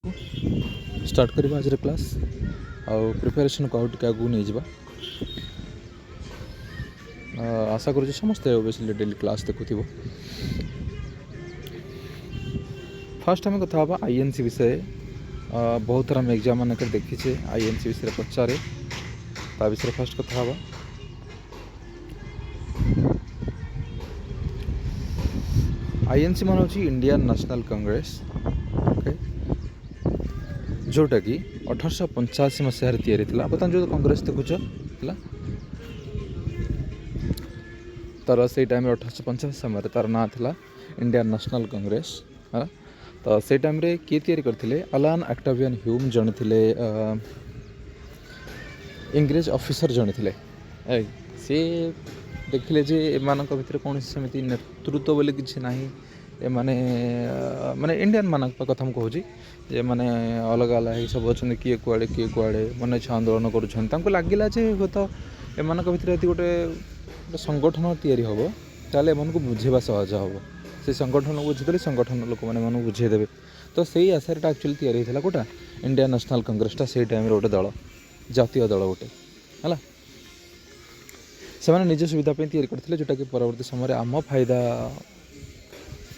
Start करवा आज class आउ प्रिपेरेसन को आगे आगू नहीं जावा। आशा करुँ समस्ते ओबियसली डेली क्लास देखु। फास्ट आम कथा आईएनसी विषय बहुत थर आम एग्जाम मान देखीचे आईएनसी विषय पचारे ता विषय फास्ट कथा आईएनसी मान हूँ इंडियन नेशनल कांग्रेस ओके जोटा कि 1885 मसीह तैयारी बर्तमान जो कांग्रेस देखुच तार से टाइम 1885 समय तार ना था इंडियन नेशनल कांग्रेस है। तो से टाइम रे किए तैयारी करथिले अलान ऑक्टावियन ह्यूम जन थिले इंग्रेज ऑफिसर जन थिले से देखिले जे एमानक भितर कौन सेमती नेतृत्व बोले किछि नाही माने माने इंडियन मान कथा कहूँ जे माने अलग अलग सब अच्छा किए कुआड़े मन इच्छा आंदोलन कर लगिला जे हे तो एमानक भितर यदि गोटे संगठन तैयारी हम ताले एमानक बुझेबा सहज हम से संगठन बुझीदे संगठन लोक मैंने बुझेदेवे। तो सही आशारे एक्चुअली तैयारी होता गोटा इंडियन नेशनल कांग्रेसटा से टाइम गोटे दल जातीय दल गोटे है से निज सुविधा तैयारी करते जोटा कि परवर्ती समय आम फायदा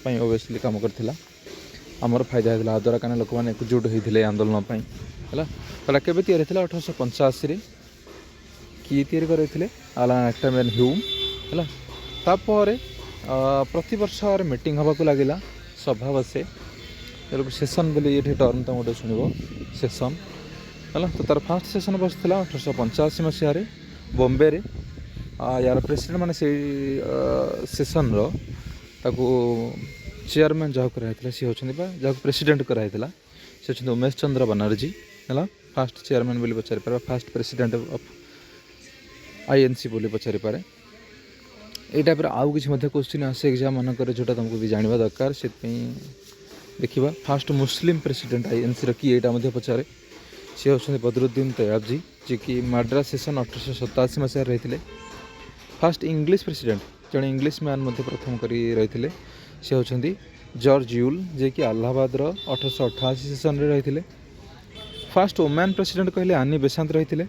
ओबियसली काम करथिला आमर फायदा होता द्वारा कहीं लोक मैंने एकजुट होते आंदोलन है। तो केवे तैयारी थी 1885 किए तैयारी करते अलान ऑक्टावियन ह्यूम है। तापर प्रति वर्ष मीटिंग हवा को लगिला सभा बसे सेसन बोली ये टर्म तुम गोटे शुणव सेसन है। तो तार फास्ट सेसन बसला 1885 मसीह बॉम्बे रे यार प्रेसिडेंट माने से सेसन रो ताको चेयरमैन जहाँ कराई सी होती जहाँ प्रेसिडेंट कराई सी होती उमेश चंद्र बनर्जी है। फास्ट चेयरमैन बोली पचारि पारे फास्ट प्रेसिडेंट ऑफ आईएनसी बोली पचारि पारे ये टाइप आउ कि क्वेश्चन आसे एग्जाम मानक जोटा तुमको भी जानवा दरकार से देखा फास्ट मुस्लिम प्रेसिडेंट आईएनसी रखी यहाँ पचारे सी होती बदरुद्दीन तैयबजी जी कि माड्रास सेसन 1887 मसीह रही। फास्ट इंग्लिश प्रेसिडेंट जड़े इंग्लिश मैन प्रथम कर रही सी होती जॉर्ज यूल जे कि अलाहाबाद 1888 सेसन रे रही। फास्ट वोमेन प्रेसिडेंट कहले आनी बेसांत रही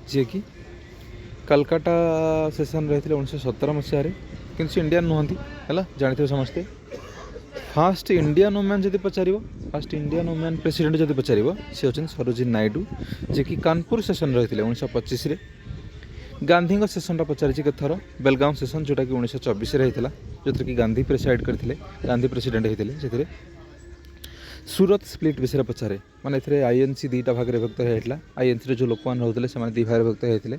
जी कि कलकाता सेसन रही 1917 मसीह कि इंडियन नुहति है जानते समस्ते। फास्ट इंडियन वोमेन जब पचार फास्ट इंडियन वोमेन प्रेसिडेंट जब पचार सी होती सरोजिनी नायडू जे कि कानपुर सेसन रही 1925 गांधी सेसन पचारि केथर बेलगांव सेसन जोटा कि 1924 होता जो कि गांधी प्रेसाइड करते गांधी प्रेसिडेंट होते से सूरत स्प्लिट विषय पचारे माने थे आईएनसी दुईटा भाग में विभक्त होता आईएनसी जो लोक मैंने रोते से दुई भाग विभक्त होते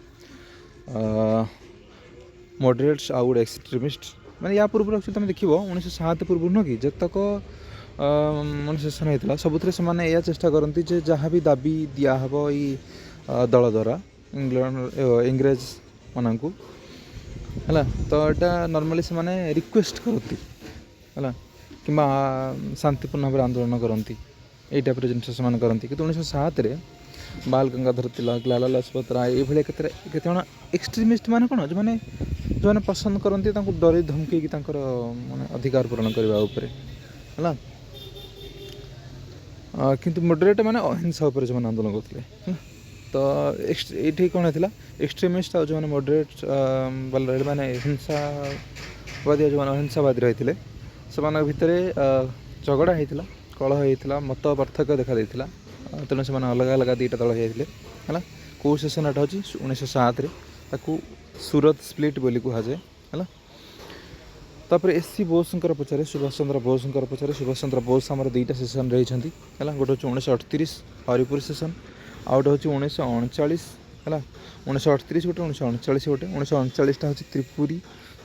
मॉडरेट्स आउट एक्सट्रीमिस्ट माने या पूर्व तुम देख 1907 पूर्व नुह कि जतक मन सेसन होता सब से चेष्टा करती जहाँ भी दाबी दिहब ये दल द्वारा इंग्रेज मान को है। तो यहाँ नॉर्मली से माने रिक्वेस्ट करती है कि शांतिपूर्ण भाव आंदोलन करती यही टाइप जिनस से करती कि 1907 बाल गंगाधर तिलक लाला लाजपत राय ये केत एक्सट्रीमिस्ट मान कौन जो मैंने पसंद करती डर धमकी माने अधिकार पूरण करने है। किंतु मॉडरेट माने अहिंसा उपर जो आंदोलन करते तो ये कौन होता एक्सट्रीमिस्ट जो मैंने मॉडरेट वाले मैंने हिंसावादी जो अहिंसावादी रही से भितर झगड़ा होता कलह होता मत पार्थक्य देखा देता तेणु से अलग अलग दुईटा दल होते है। कौ सेसन एटा हूँ 1907 सूरत स्प्लिट बोली कहुए है। तापर एससी बोस पचारे सुभाष चंद्र बोस पचारे सुभाष चंद्र बोस आम दुईटा सेसन रही है गोटे हूँ 1938 हरिपुर सेसन आउ गोटे हूँ 1939 है 1938 गोटे 1939 गोटे 1939 हूँ त्रिपुरी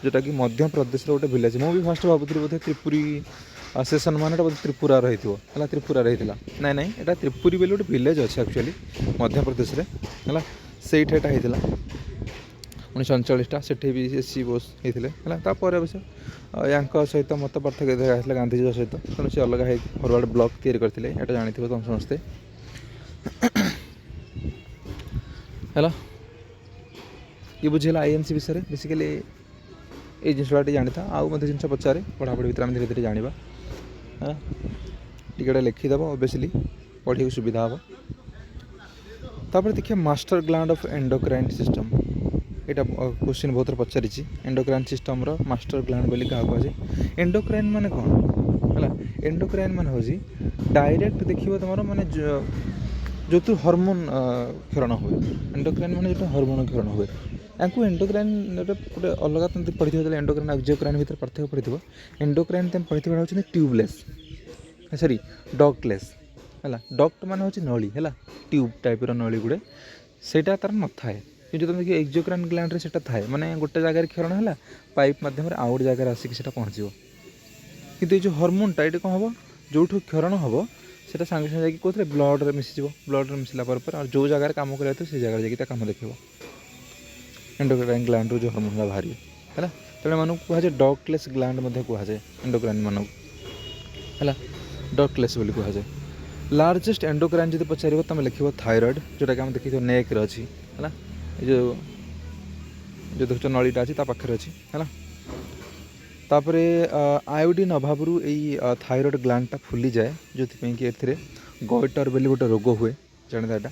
जोटा कि मध्य प्रदेश गोटे विलेज मुझे फास्ट भावुरी बोधे त्रिपुरी सेसन मान बोधे त्रिपुरा रही है त्रिपुरा रही ना ना यहाँ त्रिपुरी बोली गोटे विलेज अच्छे एक्चुअली मध्य प्रदेश है से होता 1939 से भी एससी बोस होते है। अवश्य या सहित मत पार्थक्य देखा गांधीजी सहित तेणु से अलग फरवर्ड ब्लॉक तैयारी करते यहाँ जानते तुम समस्ते है। ये बुझेगा आईएनसी विषय में बेसिकली ये जिनसा जानी आउ मत जिन पचारे पढ़ापढ़ी भर आम धीरे धीरे जाना है टिके लिखिदेव ओबियसली पढ़ी सुविधा हम। तापर देखिए master gland of endocrine system, यहाँ क्वेश्चन बहुत पचारि एंडोक्राइन सिस्टम रो मास्टर ग्लैंड बोली क्या कहुए। एंडोक्राइन माने कौन है? एंडोक्राइन माने हूँ डायरेक्ट देखिए तुम माने जो हार्मोन क्षरण हुए। एंडोक्राइन माने जो हार्मोन क्षरण हुए या एंडोक्राइन गोटे अलग तुम पढ़ी एंडोक्राइन एक्जियोक्राइन भितर पार्थक्य पढ़ी। एंडोक्राइन तुम पढ़ी हूँ ट्यूबलेस सॉरी डक्टलेस है। डक्ट मान हूँ नली है ट्यूब टाइप नली गुड़े सेटा तार न थाए कि जो तुम देखिए एक्जियोक्राइन ग्लैंड से थाए माने गोटे जगह क्षरण है पाइप मध्यम आउ गोटे जगह आसिक पहुँच। किंतु ये हर्मोनटा ये कौन हम जो क्षरण हम से सांगे सांगे कौन ब्लड में मिसीज ब्लड में मिसला और जो जगह काम कर से जगह जाकि कम देखो एंडोक्राइन ग्लैंड जो हार्मोन बाहर है तेणु मानक कहुए डक्टलेस ग्लैंड कहुए एंडोक्राइन मानक है डक्टलेस बोली कहुए। लार्जेस्ट एंडोक्राइन जो पचार तुम लिख थायराइड जोटा कि देखिए नेक अच्छी है जो देख नलीटा अच्छी पाखे अच्छी है। तापर आयोडीन अभाव यही थायराइड ग्लैंडटा फुली जाए जो कि ए गोइटर बोली गोटे रोग हुए जाने यहाँ।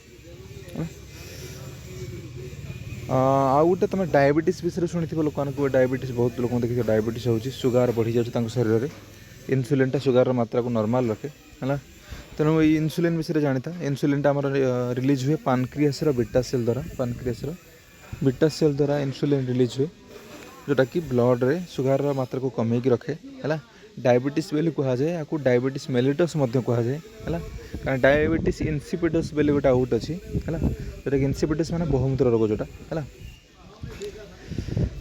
आउ गोटे तुम डायबिटीज विषय शुणी लोक डायबिटीज बहुत लोग देखिए डायबिटीज होची सुगार बढ़ी जाऊँ शरीर में इन्सुलिनटा सुगार मात्रा को नॉर्मल रखे है। तेणु ये इन्सुलिन विषय जानी था इन्सुलिनटा आम रिलीज हुए पानक्रियास बीटा सेल द्वारा पानक्रियास बीटा सेल द्वारा इन्सुलिन रिलीज हुए जोटा कि ब्लड रे सुगार मात्रा को कमे रखे है। डायबिटीज बोली कहुए या डायबिटीज मेलिटस कहुए है कारण डायबिटीज इनसिपिडस बोली गोटे आउट अच्छी है जोटा कि इनसिपिडस माने बहुमूत्र रोग जोटा है।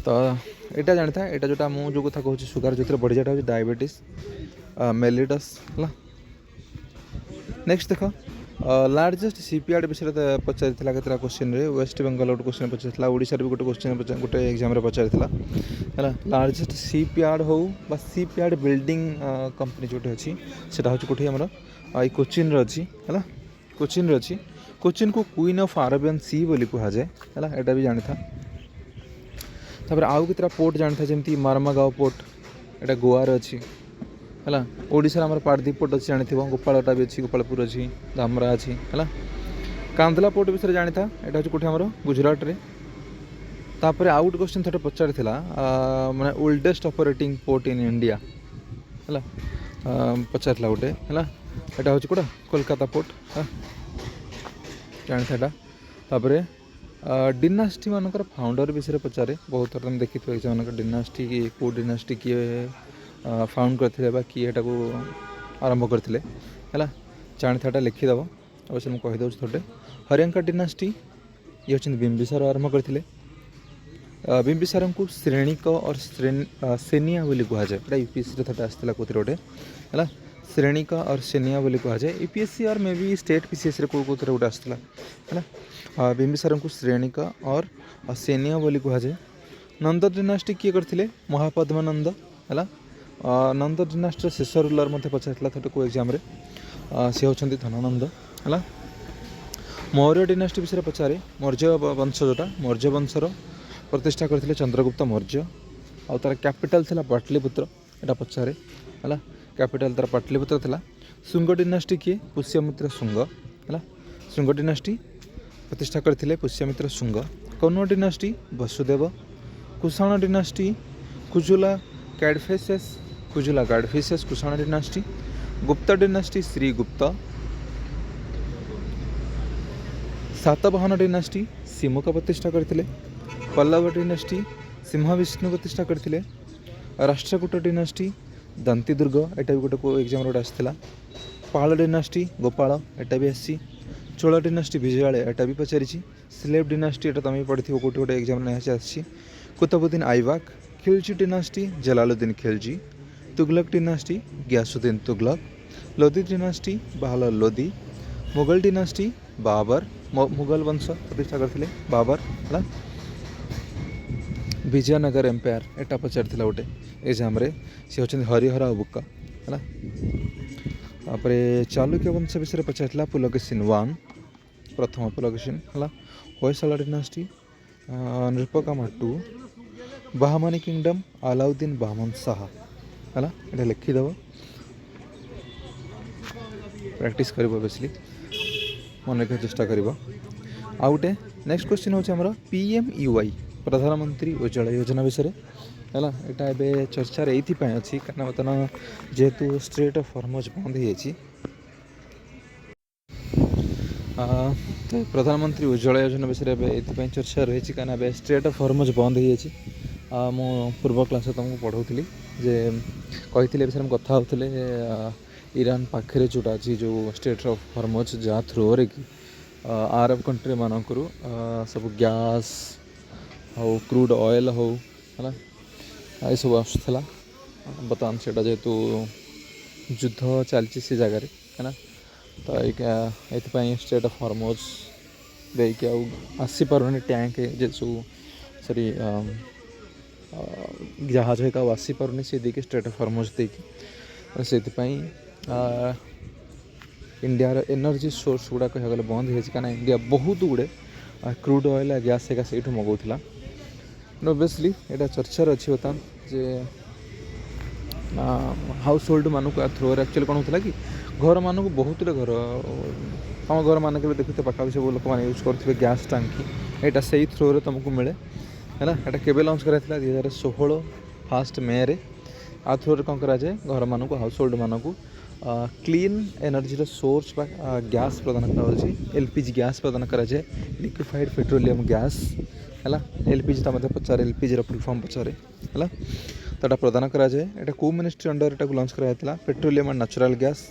तो यहाँ जानी था यहाँ जोटा मुझे जो कथा कहूँ सुगार जो बढ़ी जाटा हूँ डायबिटीज मेलिटस है। नेक्स्ट देख लार्जेस्ट सीपीआर विषय पचार के क्वेश्चन रे वेस्ट बेंगल गोटे क्वेश्चन पचार ओडिशा भी गोटे क्वेश्चन गोटे एग्जाम पचार है लार्जेस्ट सीपीआर हो सीपीआर बिल्डिंग कंपनी जोटे अच्छी से हूँ कौटी आम कोचिन अच्छी है कोचिन अच्छी कोचिन को क्वीन ऑफ अरेबियन सी बोली कहुए है यहाँ भी जानी था। तापर आउ केतरा पोर्ट जानी था जमी मारमागाँव पोर्ट यहाँ गोवार अच्छी है। ओडिशा आम पारदीप पोर्ट अच्छी जानी गोपालटा भी अच्छी गोपालपुर अच्छी धामरा अच्छी है। कांदला पोर्ट विषय जानी था यहाँ हूँ कौटी आम गुजरात रे। तापर आउ गोटे क्वेश्चन थोड़ा पचार माने oldest operating port in India है पचार गोटे है यहाँ हूँ कौटा कोलकाता पोर्ट है जानी था। तापर डिनास्टी मानकर फाउंडर विषय पचारे बहुत थर तुम देखी एग्जाम डिनास्टी की कौ डिनास्टी किए फाउंड करते किए को आरंभ करते है जानी था लिखिदेव अवश्य मुझे कहीदे थोड़े। हरियंका डिनास्टी ये होती बिंबिसार आरंभ करते बिंबिसार को श्रेणिक और सेनिया बोली कहुए यूपीएससी थोड़ा आसाला कौन गोटे है श्रेणिक और सेनिया बोली कहुए यूपीएससी और मे बी स्टेट पीसीएस कौ गोटे आसाला है बिंबिसार को श्रेणिक और सेनिया बोली कहुए। नंद डिनास्टी किए करते महापद्मानंद है नंद डिनास्टी शेष रूलर मत पचार थोड़े को एग्जाम सी होती धनानंद है। मौर्य डिनास्टी विषय पचारे मौर्य वंश जोटा मौर्य वंशर प्रतिष्ठा करते चंद्रगुप्त मौर्य और तार कैपिटल थिला पाटलिपुत्र यहाँ पचारे है कैपिटल तार पाटलिपुत्र थिला। शुंग डिनास्टी किए पुष्यमित्र शुंग है शुंग डिनास्टी प्रतिष्ठा करते पुष्यमित्र शुंग। कौन dynasty Vasudev. Kushan dynasty Kujula Kadphises Kushan dynasty. Gupta dynasty Shrigupta. Satavahana dynasty Simuka प्रतिष्ठा करते। पल्लव डिनास्टी सिंह विष्णु प्रतिष्ठा करते। राष्ट्रकूट डिनास्टी दंतीदुर्ग यहाँ भी गोटे को एग्जाम गोटे आसाला। पाल डिनास्टी गोपाल यहाँ भी आसी। चोल डिनास्टी विजयालय यहाँ भी पचारि। स्लेव डिनास्टी यहाँ तुम पढ़ी कौटे गोटे एग्जाम आसी। Qutubuddin Aibak. Khilji dynasty Jalaluddin Khilji. Tughlaq dynasty Ghiyasuddin Tughlaq. Lodi dynasty Bahadur Lodi. Mughal dynasty Babur Mughal वंश प्रतिष्ठा करते बाबर है। विजयनगर एम्पायर यहाँ पचार गोटे एग्जाम सी होती हरिहर बुक्का है। तापर चालुक्य वंश विषय पचार पुलकेशिन वन प्रथम पुलकेशिन है। Hoysala dynasty Nripakama two. Bahmani kingdom Alauddin Bahman Shah है यहाँ लिखिदेव प्रैक्टिस कर ओबियसली। मन रखा चेष्टा कर। आउ गोटे नेक्स्ट क्वेश्चन हूँ आमर PMUY प्रधानमंत्री उज्ज्वला योजना विषय है। यहाँ ए चर्चार ये अच्छी कारण बर्तमान जेहेतु स्ट्रेट ऑफ हॉर्मुज बंद हो प्रधानमंत्री उज्ज्वला योजना विषय ये चर्चा रही कहीं स्ट्रेट ऑफ हॉर्मुज बंद हो मु पूर्व क्लास तुमको पढ़ाऊली जे कही विषय कथा होते ईरान पाखे जोटा अच्छी जो स्ट्रेट ऑफ हॉर्मुज जहाँ थ्रू कि आरब कंट्री मानक सब गैस हो क्रूड ऑयल हो है ये सब आसला बर्तमान से जेहेतु युद्ध चलती से जगार है ना तो ये स्ट्रेट ऑफ हॉर्मुज देखिए आसी पारे टैंक जे सब सॉरी जहाज है आसी पारे सी देखिए स्ट्रेट ऑफ हॉर्मुज देखिए से इंडिया एनर्जी सोर्स गुड़ा कह गले बंद हो कहीं इंडिया बहुत गुड़े क्रूड ऑयल गैस है से मगाला ओबियसली यहाँ चर्चार अच्छी बर्तमान जे हाउस होल्ड मानक थ्रो एक्चुअली कौन होता कि घर मानक बहुत घर तुम घर मानक देखते पाखापी सब लोक मैंने यूज करेंगे गैस टांकी यहाँ से थ्रो तुमको मिले है ना। यहाँ केवे लॉन्च कराइला 2016 1 मे रे आ थ्रो कौन कराए घर मानक हाउस होल्ड मानक क्लीन एनर्जी सोर्स गैस प्रदान कर LPG गैस प्रदान कराए लिक्विफाइड पेट्रोलियम गैस है LPG तो मतलब पचारे LPG फुल फॉर्म पचारे है तो प्रदान कराए यहाँ कौ मिनिस्ट्री अंडर यहाँ लॉन्च कराइला पेट्रोलियम एंड नेचुरल गैस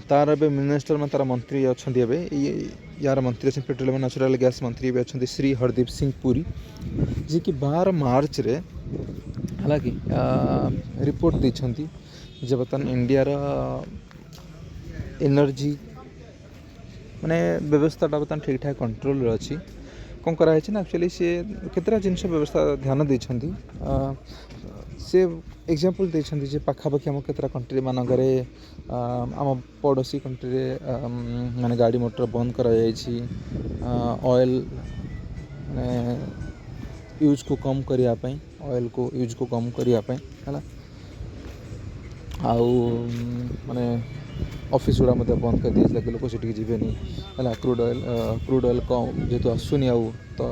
तार ए मिनिस्टर में तार मंत्री अच्छा यार मंत्री अच्छे पेट्रोलियम एंड नेचुरल गैस मंत्री भी अच्छा श्री हरदीप सिंह पुरी जी कि 12 मार्च रे है कि रिपोर्ट देती जे बर्तमान इंडियार एनर्जी माने व्यवस्था बर्तमान ठीक ठाक कंट्रोल अच्छी कौन कराई ना एक्चुअली सी केतरा जिनस व्यवस्था ध्यान देती से एग्जांपल देती जे पाखापाखि आम केतरा कंट्री मानक आम पड़ोसी कंट्री माने गाड़ी मोटर बंद करा ऑयल माने यूज को कम करने ऑयल को यूज को कम करने है आउ माने ऑफिस गुड़ा बंद कर दिए कि लोग सीटिक जीवेनि है क्रूड ऑयल कम जेहेतु आसुनी आउ तो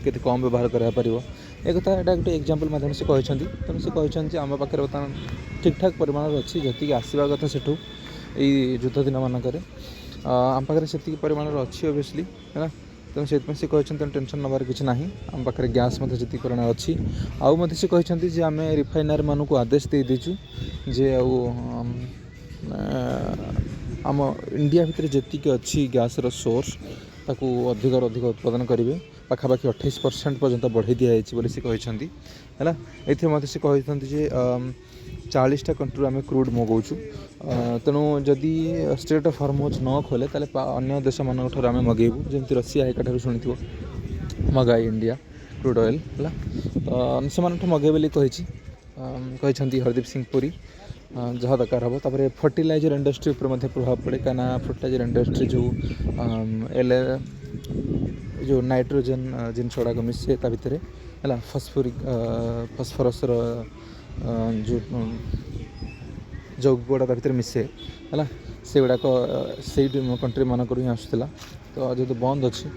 केते कम व्यवहार करा एक कथा यहाँ गोटे एग्जांपल माध्यम से कहते तेणु से कहते आम पाखे बर्तमान ठीक ठाक परिमाण अच्छी जी आसवा कथा से युद्ध दिन मानक आम पाखे से परिमाण अच्छी ओबियसली है तेणु से कहते टेंशन नबार किसी ना आम पाखे गैस जी परिमाण अच्छी आउ से कहते आम रिफाइनरी मानक आदेश दे दीचु जे आम इंडिया भितर जी अच्छी गैस रोर्स ताकू अधिक अधिक उत्पादन करेंगे पाखापाखि 28% पर्यंत बढ़ाई दिखाई बोली से कहते है ये से कहते 40टा कंट्री आम क्रूड मगाऊँ तेणु जदि स्ट्रेट ऑफ हॉर्मुज न खोले ताले अन्य देश मान आम मगेबू जमी रशिया एक शुणी मगाई इंडिया क्रूड ऑयल है तो से मगे बोली कहते हरदीप सिंह पुरी जहाँ दरकार हम तापर फर्टिलाइजर इंडस्ट्री पर प्रभाव पड़े कहीं फर्टिलाइजर इंडस्ट्री जो नाइट्रोजन जिनस गुड़ाक मिसे ता भितर है फस्फरस जो यौगिक गुड़ा भितर मिसे है से गुड़ाक से कंट्री मानक ही आसूला तो जेहतु बंद अच्छी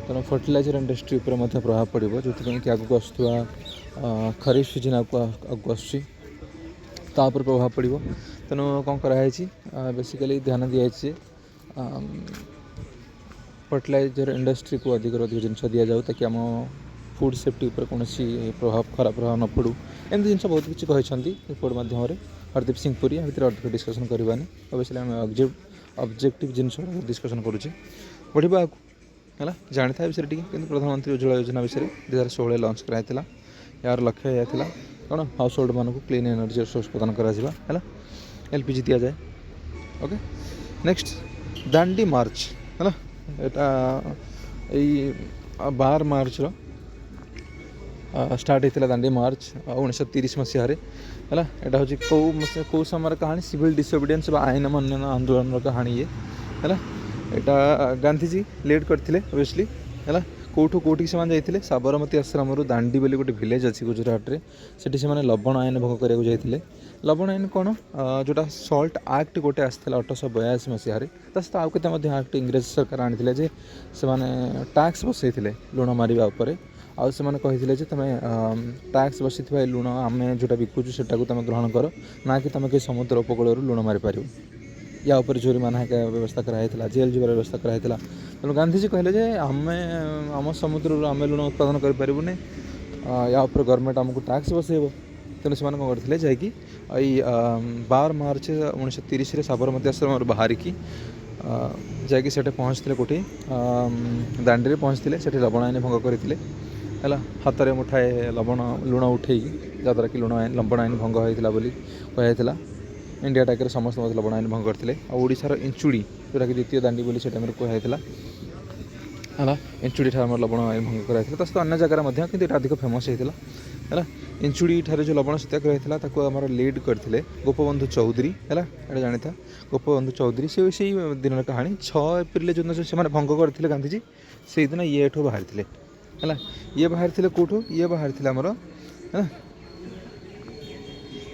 तेणु फर्टिलाइजर इंडस्ट्री पर प्रभाव पड़ो जो कि आगे आसूआ खरीफ सीजन आगे आसूर प्रभाव पड़ो तेणु कौन कराई बेसिकली ध्यान दिखाई फर्टिलाइजर इंडस्ट्री को अधिक जिनस दि जाऊ ताकि आम फूड सेफ्टी उपर कौन प्रभाव खराब प्रभाव न पड़ू एमती जिन बहुत किसी कहते रिपोर्ट मध्यम हरदीप सिंह पुरी या भितर अधिक डिस्कसन करवानी अवश्य आम ऑब्जेक्टिव जिनस डिस्कसन करुचे बढ़िया है जानी था विषय टी प्रधानमंत्री उज्ज्वला योजना विषय 2016 लॉन्च कराइला यार लक्ष्य यह कौन हाउस होल्ड मानक क्लीन एनर्जी सोर्स प्रदान करा LPG दि जाए। ओके नेक्स्ट दांडी मार्च है यहाँ 12 मार्च स्टार्ट होता दांडी मार्च 1930 मसीह है यहाँ हूँ कौ समय कहानी सिविल डिसोबिडियंस आईन अमान्य आंदोलन कहानी ये है यहाँ गांधीजी लीड करते ओबियसली है कौटू कौटी से जाते साबरमती आश्रम दांडी बोली गोटे विलेज अच्छी गुजरात में सेठी से लवण आईन भंग करने जाते लवण आईन कौन जोटा सल्ट एक्ट गोटे आसाला 1882 मसीह सहित आउ के एक्ट इंग्रेज सरकार आनी से टैक्स बसई लुण मारिबा उपरे आउ से कही तुम टैक्स बसी लुण आम जोटा बिकुचु से तुम ग्रहण कर ना कि तुम कि समुद्र उपकूल लुण मारी पार या उपर जोरीमाना व्यवस्था कराई जेल जीवार व्यवस्था कराई तेणु गांधीजी कहले आम आम समुद्र आम लुण उत्पादन करें या उपर गवर्नमेंट आमको टैक्स बसैब तेणु से कौन करते जैकि 12 मार्च 1930 साबरमती आश्रम बाहर की जैकि से पहुँचते कौटी दांडी पहुँचते से लवण आईन भंग करते है हाथ में मुठाए लवण लुण उठे जहाँद्वारा कि लवण आईन भंग होता कहला इंडिया टाइम समस्त लवण आईन भंग करते ओडार इंचुड़ी जोटा कि द्वितीय दांडी बोली से टाइम कहला है इंचुड़ी ठार लवण आईन भंग कराई तो अन्य जगह कि अधिक फेमस होता है इंचुड़ी ठार जो लवण सत्याग्रह होता आम लीड करते गोपबंधु चौधरी है जानी था गोपबंधु चौधरी से दिन कहानी 6 एप्रिल जो दिन से भंग करते गांधीजी से दिन ये बाहर थे है ये बाहर थे कौटू ये बाहर थे आमर है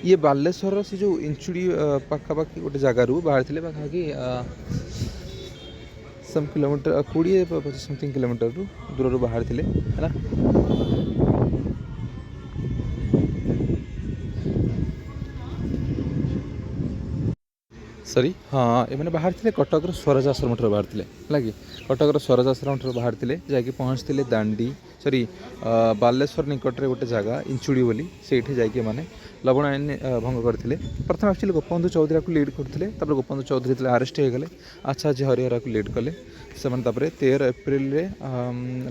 ये बालेश्वर से जो इंचुड़ी पाखापाखि गोटे जगार बाहर थे पाखापाखि सम किलोमीटर 20-25 समथिंग किलोमीटर दूर बाहर थे है सॉरी हाँ ये मैंने बाहर थे कटक स्वराज आश्रम ठार बाहर थे है कटक स्वराज आश्रम ठार बाहर थे जाकि पहुँचते दांडी सॉरी बालेश्वर निकट में गोटे जगह इंचुड़ी बोली से मैंने लवण आईन भंग करते प्रथम एक्चुअली गोपबंधु चौधरी को लीड करते गोपबंधु चौधरी आरेस्ट हो गले आचार्य हरिहर को लीड कले से 13 एप्रिल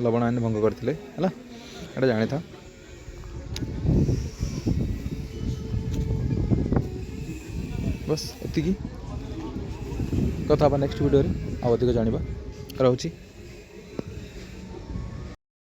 लवण आईन भंग करते है जानी था बस एति कथा नेक्स्ट वीडियो अधिक जाना रोची।